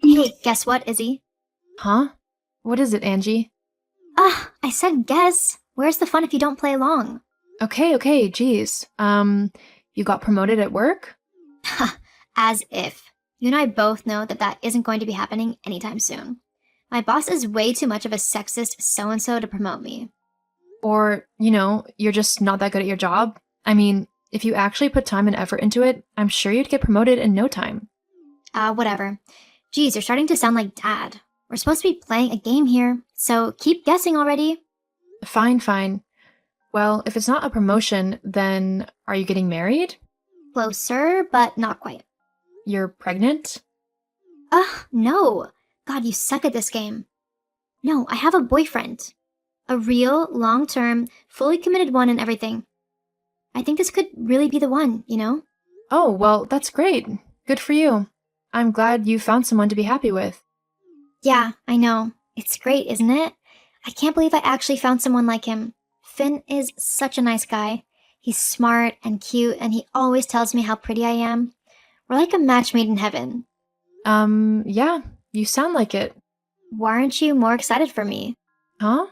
Hey, guess what, Izzy? Huh? What is it, Angie? I said guess. Where's the fun if you don't play along? Okay, geez. You got promoted at work? As if. You and I both know that that isn't going to be happening anytime soon. My boss is way too much of a sexist so and so to promote me. Or, you're just not that good at your job? I mean, if you actually put time and effort into it, I'm sure you'd get promoted in no time. Whatever. Geez, you're starting to sound like dad. We're supposed to be playing a game here, so keep guessing already. Fine. Well, if it's not a promotion, then are you getting married? Closer, but not quite. You're pregnant? No. God, you suck at this game. No, I have a boyfriend. A real, long term, fully committed one and everything. I think this could really be the one, you know? Oh, well, that's great. Good for you. I'm glad you found someone to be happy with. Yeah, I know. It's great, isn't it? I can't believe I actually found someone like him. Finn is such a nice guy. He's smart and cute, and he always tells me how pretty I am. We're like a match made in heaven. Yeah, you sound like it. Why aren't you more excited for me? Huh?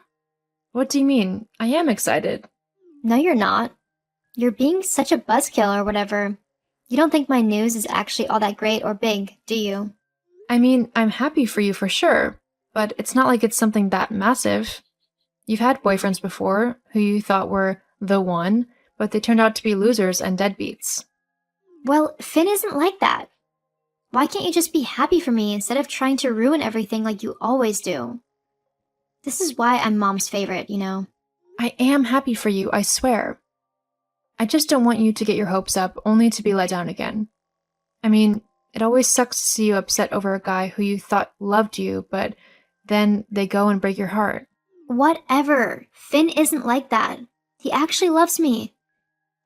What do you mean? I am excited. No, you're not. You're being such a buzzkill or whatever. You don't think my news is actually all that great or big, do you? I mean, I'm happy for you for sure, but it's not like it's something that massive. You've had boyfriends before who you thought were the one, but they turned out to be losers and deadbeats. Well, Finn isn't like that. Why can't you just be happy for me instead of trying to ruin everything like you always do? This is why I'm mom's favorite, you know? I am happy for you, I swear. I just don't want you to get your hopes up only to be let down again. I mean, it always sucks to see you upset over a guy who you thought loved you, but then they go and break your heart. Whatever. Finn isn't like that. He actually loves me.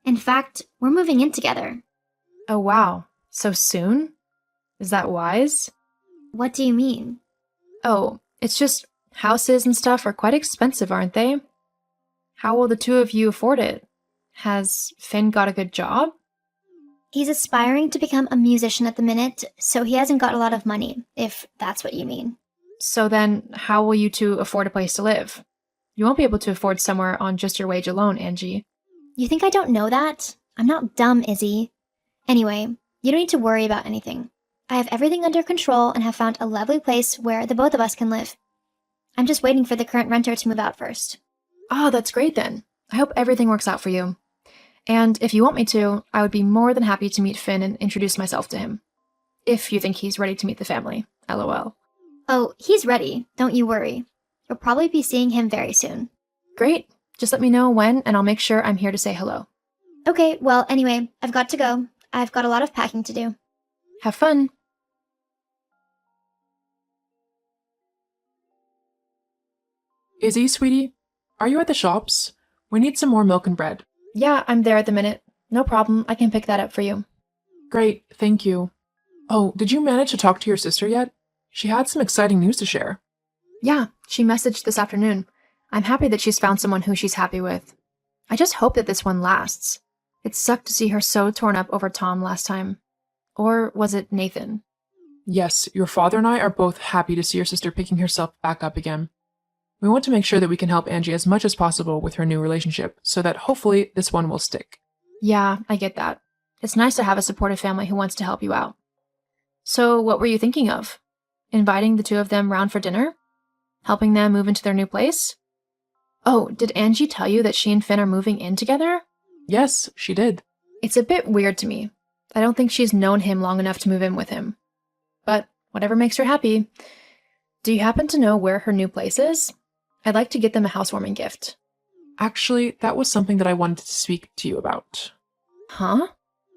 In fact, we're moving in together. Oh wow, so soon? Is that wise? What do you mean? Oh, it's just houses and stuff are quite expensive, aren't they? How will the two of you afford it? Has Finn got a good job? He's aspiring to become a musician at the minute, so he hasn't got a lot of money, if that's what you mean. So then, how will you two afford a place to live? You won't be able to afford somewhere on just your wage alone, Angie. You think I don't know that? I'm not dumb, Izzy. Anyway, you don't need to worry about anything. I have everything under control and have found a lovely place where the both of us can live. I'm just waiting for the current renter to move out first. Oh, that's great then. I hope everything works out for you. And if you want me to, I would be more than happy to meet Finn and introduce myself to him. If you think he's ready to meet the family. LOL. Oh, he's ready, don't you worry. You'll probably be seeing him very soon. Great. Just let me know when, and I'll make sure I'm here to say hello. Okay, well, anyway, I've got to go. I've got a lot of packing to do. Have fun. Izzy, sweetie, are you at the shops? We need some more milk and bread. Yeah, I'm there at the minute. No problem, I can pick that up for you. Great, thank you. Oh, did you manage to talk to your sister yet? She had some exciting news to share. Yeah, she messaged this afternoon. I'm happy that she's found someone who she's happy with. I just hope that this one lasts. It sucked to see her so torn up over Tom last time. Or was it Nathan? Yes, your father and I are both happy to see your sister picking herself back up again. We want to make sure that we can help Angie as much as possible with her new relationship, so that hopefully this one will stick. Yeah, I get that. It's nice to have a supportive family who wants to help you out. So what were you thinking of? Inviting the two of them round for dinner? Helping them move into their new place? Oh, did Angie tell you that she and Finn are moving in together? Yes, she did. It's a bit weird to me. I don't think she's known him long enough to move in with him. But whatever makes her happy. Do you happen to know where her new place is? I'd like to get them a housewarming gift. Actually, that was something that I wanted to speak to you about. Huh?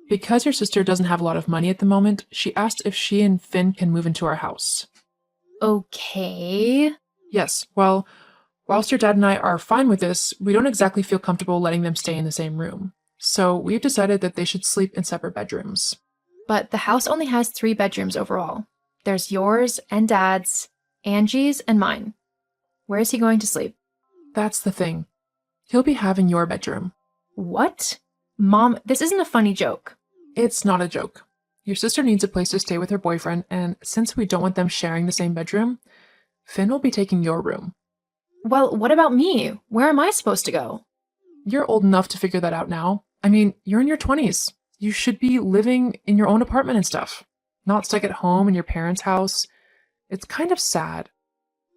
Because your sister doesn't have a lot of money at the moment, she asked if she and Finn can move into our house. Okay. Yes, well, whilst your dad and I are fine with this, we don't exactly feel comfortable letting them stay in the same room. So we've decided that they should sleep in separate bedrooms. But the house only has 3 bedrooms overall. There's yours and Dad's, Angie's, and mine. Where is he going to sleep? That's the thing. He'll be having your bedroom. What? Mom, this isn't a funny joke. It's not a joke. Your sister needs a place to stay with her boyfriend, and since we don't want them sharing the same bedroom, Finn will be taking your room. Well, what about me? Where am I supposed to go? You're old enough to figure that out now. I mean, you're in your 20s. You should be living in your own apartment and stuff, not stuck at home in your parents' house. It's kind of sad.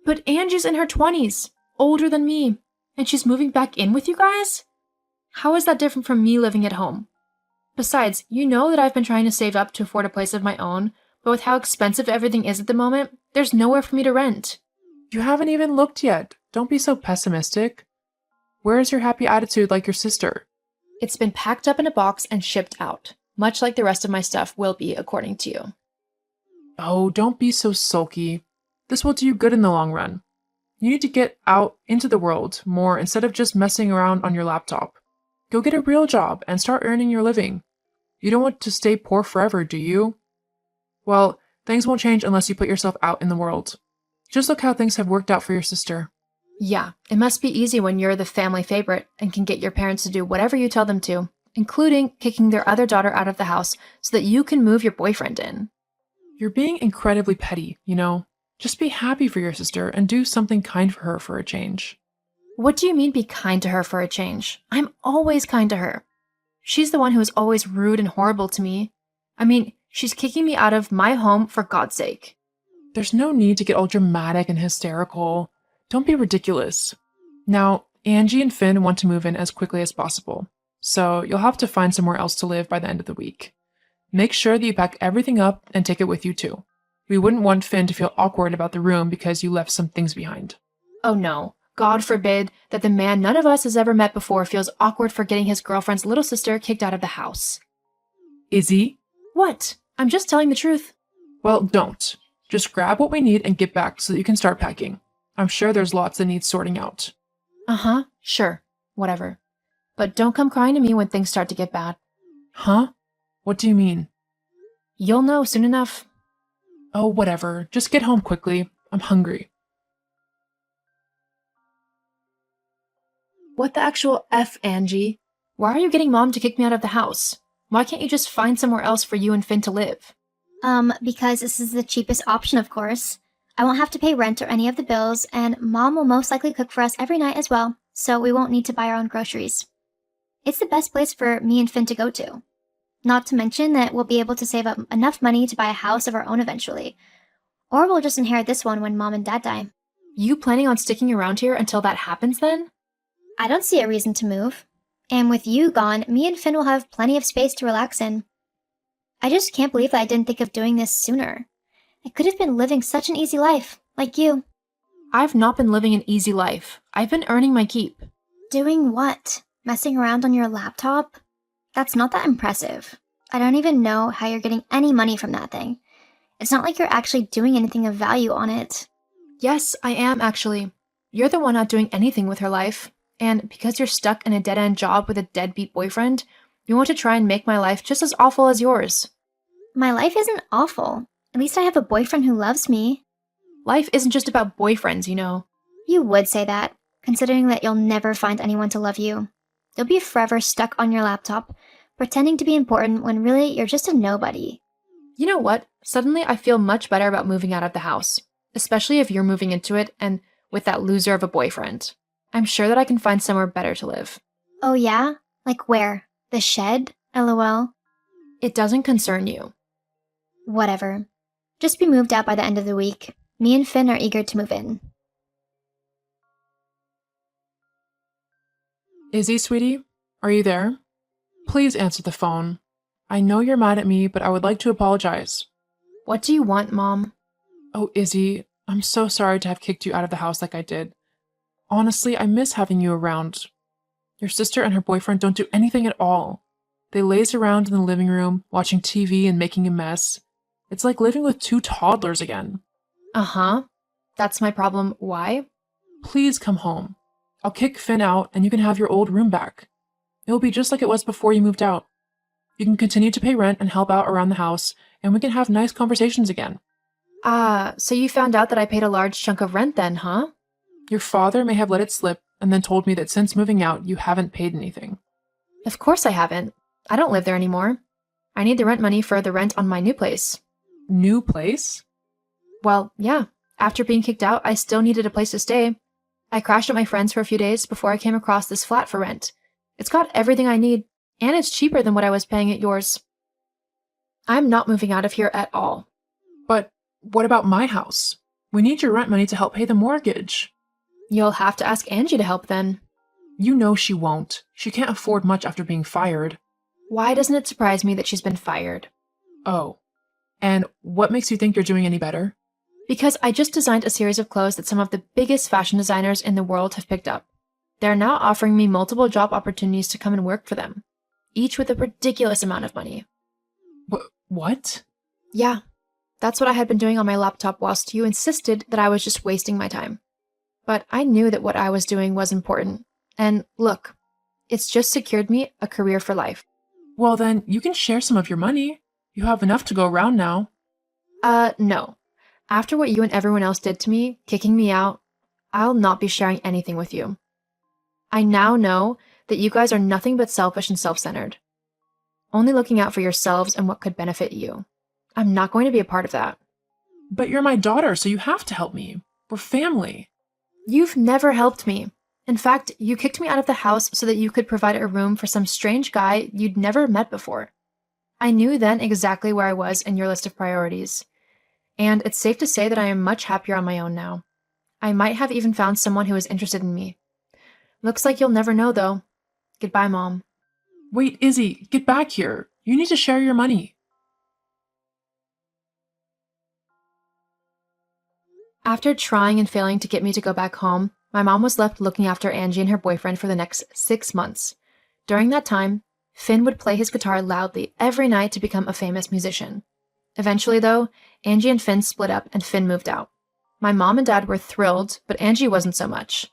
But Angie's in her 20s, older than me, and she's moving back in with you guys? How is that different from me living at home? Besides, you know that I've been trying to save up to afford a place of my own, but with how expensive everything is at the moment, there's nowhere for me to rent. You haven't even looked yet. Don't be so pessimistic. Where is your happy attitude like your sister? It's been packed up in a box and shipped out, much like the rest of my stuff will be, according to you. Oh, don't be so sulky. This will do you good in the long run. You need to get out into the world more instead of just messing around on your laptop. Go get a real job and start earning your living. You don't want to stay poor forever, do you? Well, things won't change unless you put yourself out in the world. Just look how things have worked out for your sister. Yeah, it must be easy when you're the family favorite and can get your parents to do whatever you tell them to, including kicking their other daughter out of the house so that you can move your boyfriend in. You're being incredibly petty, you know? Just be happy for your sister and do something kind for her for a change. What do you mean be kind to her for a change? I'm always kind to her. She's the one who is always rude and horrible to me. I mean, she's kicking me out of my home for God's sake. There's no need to get all dramatic and hysterical. Don't be ridiculous. Now, Angie and Finn want to move in as quickly as possible, so you'll have to find somewhere else to live by the end of the week. Make sure that you pack everything up and take it with you too. We wouldn't want Finn to feel awkward about the room because you left some things behind. Oh no, God forbid that the man none of us has ever met before feels awkward for getting his girlfriend's little sister kicked out of the house. Izzy? What? I'm just telling the truth. Well, don't. Just grab what we need and get back so that you can start packing. I'm sure there's lots that need sorting out. Uh-huh, sure, whatever. But don't come crying to me when things start to get bad. Huh? What do you mean? You'll know soon enough. Oh, whatever. Just get home quickly. I'm hungry. What the actual F, Angie? Why are you getting Mom to kick me out of the house? Why can't you just find somewhere else for you and Finn to live? Because this is the cheapest option, of course. I won't have to pay rent or any of the bills, and Mom will most likely cook for us every night as well, so we won't need to buy our own groceries. It's the best place for me and Finn to go to. Not to mention that we'll be able to save up enough money to buy a house of our own eventually. Or we'll just inherit this one when Mom and Dad die. You planning on sticking around here until that happens then? I don't see a reason to move. And with you gone, me and Finn will have plenty of space to relax in. I just can't believe that I didn't think of doing this sooner. I could have been living such an easy life, like you. I've not been living an easy life. I've been earning my keep. Doing what? Messing around on your laptop? That's not that impressive. I don't even know how you're getting any money from that thing. It's not like you're actually doing anything of value on it. Yes, I am actually. You're the one not doing anything with her life. And because you're stuck in a dead-end job with a deadbeat boyfriend, you want to try and make my life just as awful as yours. My life isn't awful. At least I have a boyfriend who loves me. Life isn't just about boyfriends, you know. You would say that, considering that you'll never find anyone to love you. You'll be forever stuck on your laptop, pretending to be important when really you're just a nobody. You know what? Suddenly I feel much better about moving out of the house, especially if you're moving into it and with that loser of a boyfriend. I'm sure that I can find somewhere better to live. Oh yeah? Like where? The shed? LOL. It doesn't concern you. Whatever. Just be moved out by the end of the week. Me and Finn are eager to move in. Izzy, sweetie? Are you there? Please answer the phone. I know you're mad at me, but I would like to apologize. What do you want, Mom? Oh, Izzy, I'm so sorry to have kicked you out of the house like I did. Honestly, I miss having you around. Your sister and her boyfriend don't do anything at all. They laze around in the living room, watching TV and making a mess. It's like living with two toddlers again. Uh-huh. That's my problem. Why? Please come home. I'll kick Finn out and you can have your old room back. It will be just like it was before you moved out. You can continue to pay rent and help out around the house, and we can have nice conversations again. So you found out that I paid a large chunk of rent then, huh? Your father may have let it slip and then told me that since moving out, you haven't paid anything. Of course I haven't. I don't live there anymore. I need the rent money for the rent on my new place. New place? Well, yeah. After being kicked out, I still needed a place to stay. I crashed at my friend's for a few days before I came across this flat for rent. It's got everything I need, and it's cheaper than what I was paying at yours. I'm not moving out of here at all. But what about my house? We need your rent money to help pay the mortgage. You'll have to ask Angie to help then. You know she won't. She can't afford much after being fired. Why doesn't it surprise me that she's been fired? Oh. And what makes you think you're doing any better? Because I just designed a series of clothes that some of the biggest fashion designers in the world have picked up. They're now offering me multiple job opportunities to come and work for them, each with a ridiculous amount of money. What? Yeah, that's what I had been doing on my laptop whilst you insisted that I was just wasting my time. But I knew that what I was doing was important. And look, it's just secured me a career for life. Well then, you can share some of your money. You have enough to go around now. No. After what you and everyone else did to me, kicking me out, I'll not be sharing anything with you. I now know that you guys are nothing but selfish and self-centered. Only looking out for yourselves and what could benefit you. I'm not going to be a part of that. But you're my daughter, so you have to help me. We're family. You've never helped me. In fact, you kicked me out of the house so that you could provide a room for some strange guy you'd never met before. I knew then exactly where I was in your list of priorities. And it's safe to say that I am much happier on my own now. I might have even found someone who is interested in me. Looks like you'll never know, though. Goodbye, Mom. Wait, Izzy, get back here. You need to share your money. After trying and failing to get me to go back home, my mom was left looking after Angie and her boyfriend for the next 6 months. During that time, Finn would play his guitar loudly every night to become a famous musician. Eventually, though, Angie and Finn split up and Finn moved out. My mom and dad were thrilled, but Angie wasn't so much.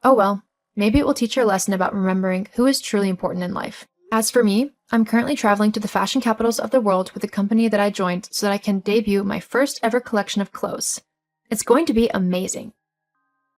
Oh well, maybe it will teach her a lesson about remembering who is truly important in life. As for me, I'm currently traveling to the fashion capitals of the world with the company that I joined so that I can debut my first ever collection of clothes. It's going to be amazing.